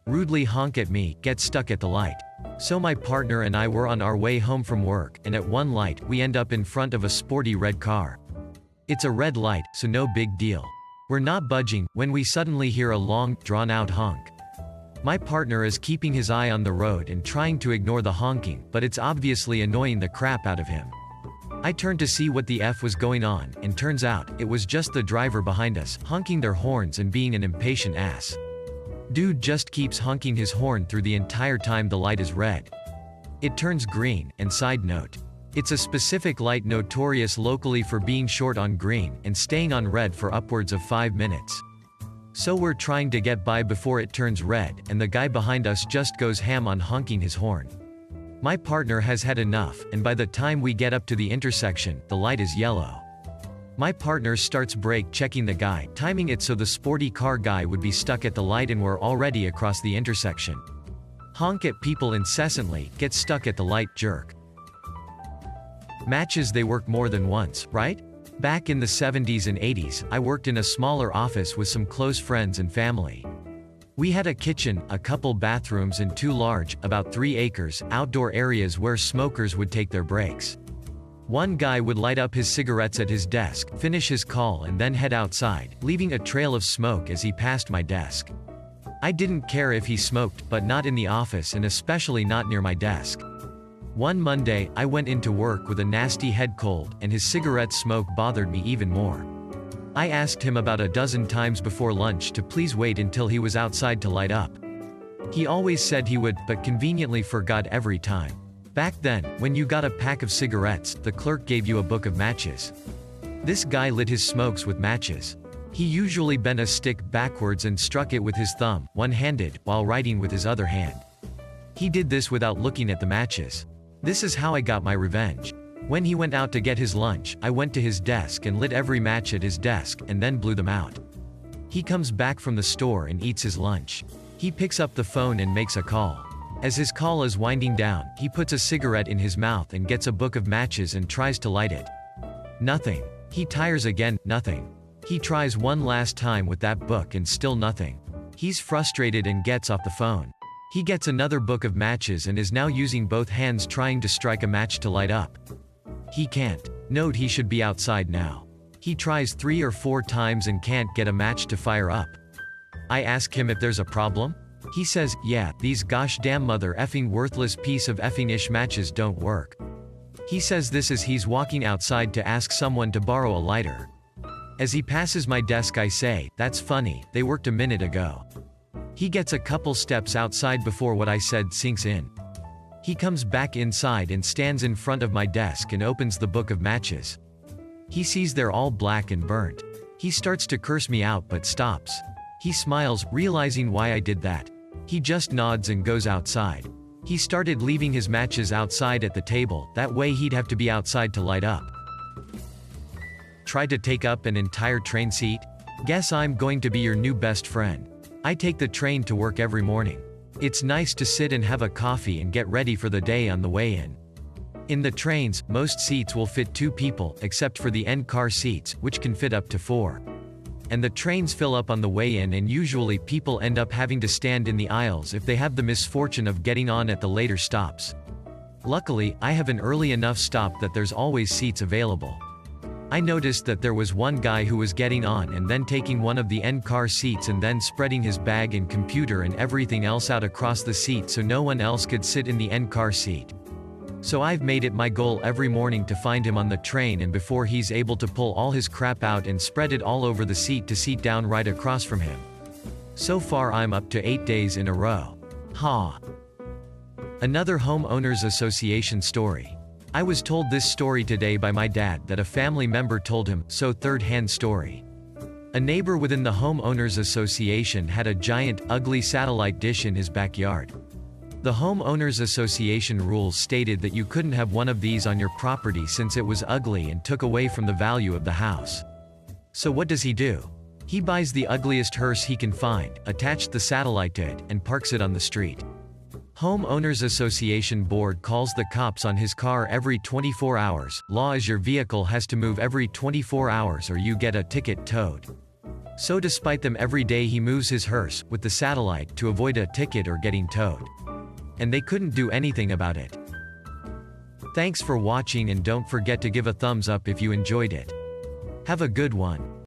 rudely honk at me, get stuck at the light. So my partner and I were on our way home from work, and at one light, we end up in front of a sporty red car. It's a red light, so no big deal. We're not budging, when we suddenly hear a long, drawn-out honk. My partner is keeping his eye on the road and trying to ignore the honking, but it's obviously annoying the crap out of him. I turned to see what the F was going on, and turns out, it was just the driver behind us, honking their horns and being an impatient ass. Dude just keeps honking his horn through the entire time the light is red. It turns green, and side note, it's a specific light notorious locally for being short on green, and staying on red for upwards of 5 minutes. So we're trying to get by before it turns red, and the guy behind us just goes ham on honking his horn. My partner has had enough, and by the time we get up to the intersection, the light is yellow. My partner starts brake checking the guy, timing it so the sporty car guy would be stuck at the light and we're already across the intersection. Honk at people incessantly, get stuck at the light, jerk. Matches, they work more than once, right? Back in the 70s and 80s, I worked in a smaller office with some close friends and family. We had a kitchen, a couple bathrooms and 2 large, about 3 acres, outdoor areas where smokers would take their breaks. One guy would light up his cigarettes at his desk, finish his call and then head outside, leaving a trail of smoke as he passed my desk. I didn't care if he smoked, but not in the office and especially not near my desk. One Monday, I went into work with a nasty head cold, and his cigarette smoke bothered me even more. I asked him about a dozen times before lunch to please wait until he was outside to light up. He always said he would, but conveniently forgot every time. Back then, when you got a pack of cigarettes, the clerk gave you a book of matches. This guy lit his smokes with matches. He usually bent a stick backwards and struck it with his thumb, one-handed, while writing with his other hand. He did this without looking at the matches. This is how I got my revenge. When he went out to get his lunch, I went to his desk and lit every match at his desk, and then blew them out. He comes back from the store and eats his lunch. He picks up the phone and makes a call. As his call is winding down, he puts a cigarette in his mouth and gets a book of matches and tries to light it. Nothing. He tires again, nothing. He tries one last time with that book and still nothing. He's frustrated and gets off the phone. He gets another book of matches and is now using both hands trying to strike a match to light up. He can't. Note, he should be outside now. He tries 3 or 4 times and can't get a match to fire up. I ask him if there's a problem. He says, yeah, these gosh damn mother effing worthless piece of effing-ish matches don't work. He says this as he's walking outside to ask someone to borrow a lighter. As he passes my desk I say, that's funny, they worked a minute ago. He gets a couple steps outside before what I said sinks in. He comes back inside and stands in front of my desk and opens the book of matches. He sees they're all black and burnt. He starts to curse me out but stops. He smiles, realizing why I did that. He just nods and goes outside. He started leaving his matches outside at the table, that way he'd have to be outside to light up. Try to take up an entire train seat? Guess I'm going to be your new best friend. I take the train to work every morning. It's nice to sit and have a coffee and get ready for the day on the way in. In the trains, most seats will fit 2 people, except for the end car seats, which can fit up to 4. And the trains fill up on the way in, and usually people end up having to stand in the aisles if they have the misfortune of getting on at the later stops. Luckily, I have an early enough stop that there's always seats available. I noticed that there was one guy who was getting on and then taking one of the end car seats and then spreading his bag and computer and everything else out across the seat so no one else could sit in the end car seat. So I've made it my goal every morning to find him on the train, and before he's able to pull all his crap out and spread it all over the seat to sit down right across from him. So far I'm up to 8 days in a row. Ha. Another homeowners association story. I was told this story today by my dad that a family member told him, so third-hand story. A neighbor within the homeowners association had a giant, ugly satellite dish in his backyard. The homeowners association rules stated that you couldn't have one of these on your property since it was ugly and took away from the value of the house. So what does he do? He buys the ugliest hearse he can find, attached the satellite to it, and parks it on the street. Homeowners Association board calls the cops on his car every 24 hours. Law is your vehicle has to move every 24 hours or you get a ticket towed. So despite them every day he moves his hearse, with the satellite, to avoid a ticket or getting towed. And they couldn't do anything about it. Thanks for watching and don't forget to give a thumbs up if you enjoyed it. Have a good one.